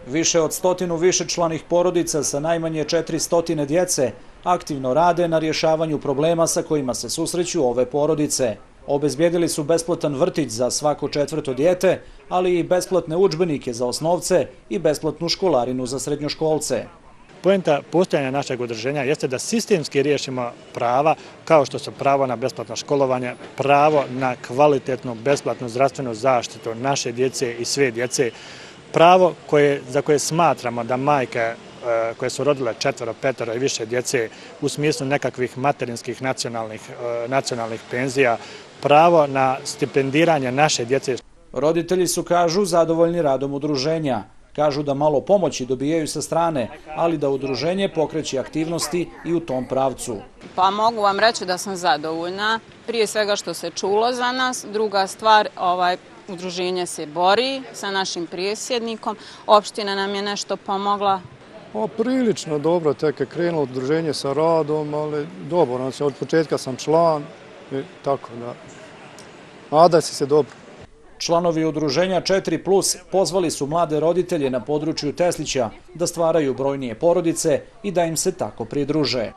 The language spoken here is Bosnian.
Više od 100 višečlanih porodica sa najmanje 400 djece aktivno rade na rješavanju problema sa kojima se susreću ove porodice. Obezbijedili su besplatan vrtić za svako 4. dijete, ali i besplatne udžbenike za osnovce i besplatnu školarinu za srednjoškolce. Poenta postojanja našeg udruženja jeste da sistemski riješimo prava kao što su pravo na besplatno školovanje, pravo na kvalitetnu besplatnu zdravstvenu zaštitu naše djece i sve djece, pravo za koje smatramo da majke koje su rodile 4, 5 i više djece u smislu nekakvih materinskih nacionalnih penzija, pravo na stipendiranje naše djece. Roditelji su, kažu, zadovoljni radom udruženja. Kažu da malo pomoći dobijaju sa strane, ali da udruženje pokreće aktivnosti i u tom pravcu. Pa mogu vam reći da sam zadovoljna, prije svega što se čulo za nas. Druga stvar, udruženje se bori sa našim predsjednikom, opština nam je nešto pomogla. Prilično dobro, tek je krenulo udruženje sa radom, ali dobro, od početka sam član i tako da. Nada se dobro. Članovi udruženja 4+ pozvali su mlade roditelje na području Teslića da stvaraju brojnije porodice i da im se tako pridruže.